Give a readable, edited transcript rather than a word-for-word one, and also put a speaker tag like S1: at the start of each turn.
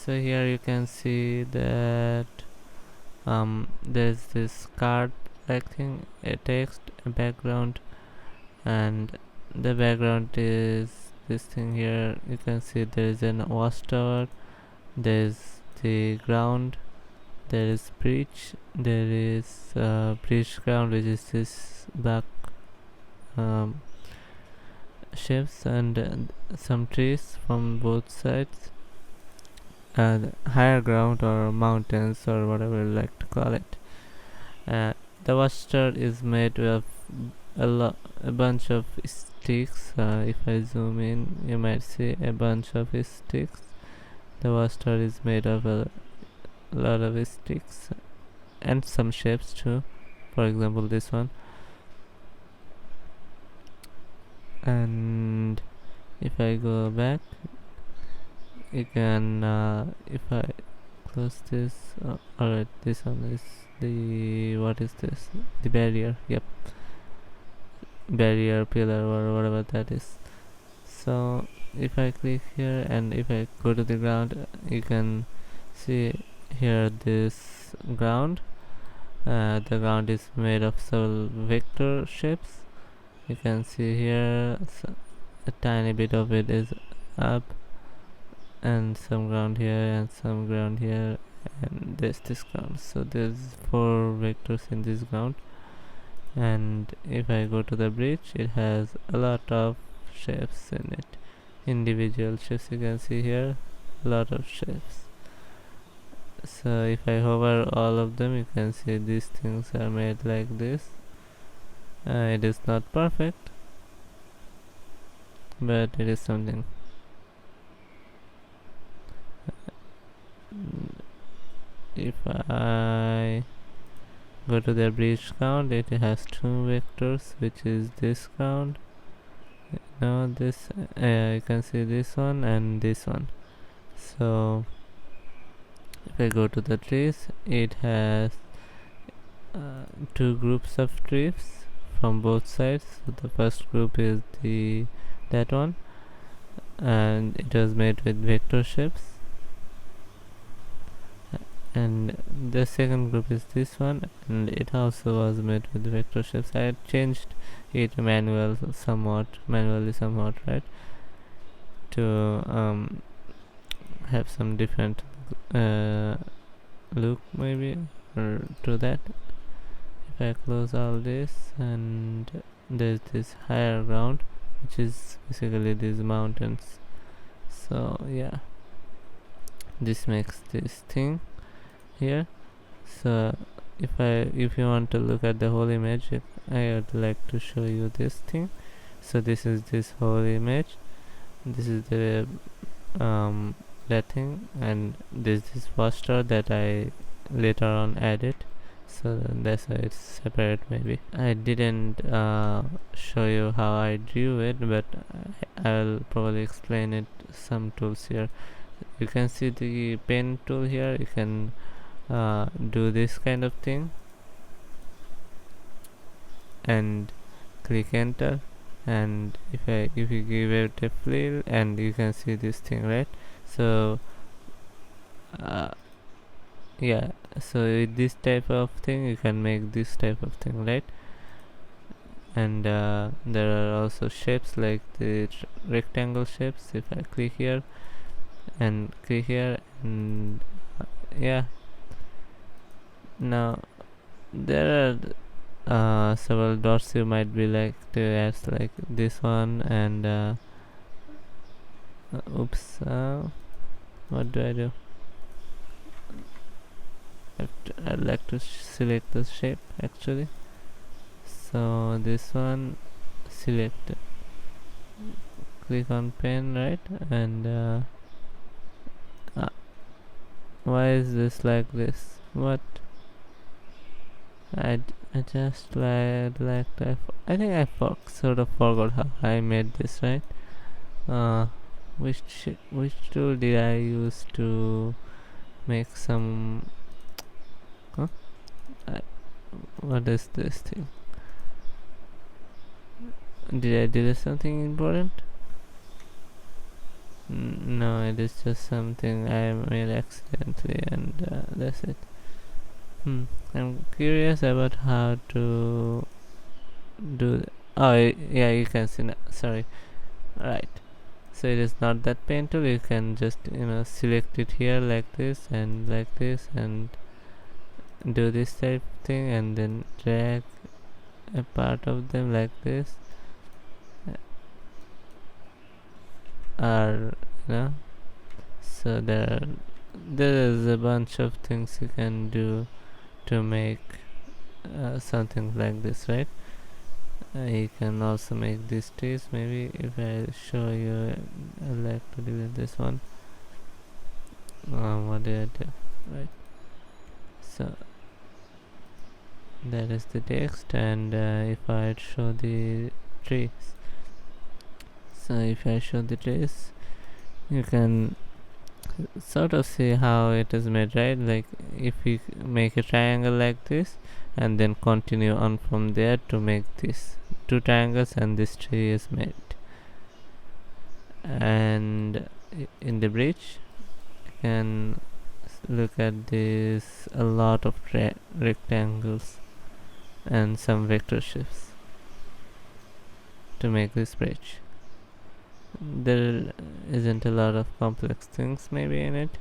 S1: So here you can see that there's this card like thing, a text, a background, and the background is this thing here. You can see there is an watchtower, there's the ground, there is bridge, there is bridge ground, which is this black um, shapes, and some trees from both sides, and higher ground or mountains or whatever you like to call it. The watchtower is made of a bunch of sticks. If I zoom in, you might see a bunch of sticks. The watchtower is made of a lot of sticks and some shapes too. For example, this one. And if I go back, you can if I close this, alright, this one is the, what is this, the barrier, yep, barrier pillar or whatever that is. So if I click here and if I go to the ground, you can see here this ground. The ground is made of several vector shapes. You can see here a tiny bit of it is up, and some ground here, and some ground here, and there's this ground. So there's 4 vectors in this ground. And if I go to the bridge, it has a lot of shapes in it, individual shapes. You can see here a lot of shapes. So if I hover all of them, you can see these things are made like this. It is not perfect, but it is something. If I go to the bridge count, it has 2 vectors, which is this count. Now this, you can see this one and this one. So if I go to the trees, it has 2 groups of trees from both sides. So the first group is that one, and it was made with vector shapes. And the second group is this one, and it also was made with vector shapes. I had changed it manually somewhat, right, to have some different look maybe, or to that. If I close all this, and there's this higher ground, which is basically these mountains. So yeah, this makes this thing here. So if you want to look at the whole image, I would like to show you this thing. So this is this whole image, this is the that thing, and this watchtower that I later on added. So that's why it's separate. Maybe I didn't show you how I drew it, but I'll probably explain it. Some tools here, you can see the pen tool here. You can do this kind of thing and click enter, and if you give it a fill, and you can see this thing, right? So yeah, so with this type of thing you can make this type of thing, right? And there are also shapes like the rectangle shapes. If I click here and click here, and yeah, now there are several dots you might be like to add, like this one, and oops, what do I do? I'd like to select the shape actually. So this one, select, click on pen, right? And why is this like this? What? I just I think I sort of forgot how I made this, right? Which tool did I use to make some? What is this thing? Did I delete something important? No, it is just something I made accidentally, and that's it. I'm curious about how to do. Yeah, you can see now. Sorry. Right. So it is not that painful. You can just select it here like this and like this and do this type thing, and then drag a part of them like this, or so there is a bunch of things you can do to make something like this, right? You can also make these trees. Maybe if I show you, I like to do with this one. What did I do? Right. So that is the text, and if I show the trees, so if I show the trees, you can sort of see how it is made, right? Like if you make a triangle like this and then continue on from there to make these two triangles, and this tree is made. And in the bridge you can look at this, a lot of rectangles and some vector shapes to make this bridge. There isn't a lot of complex things maybe in it,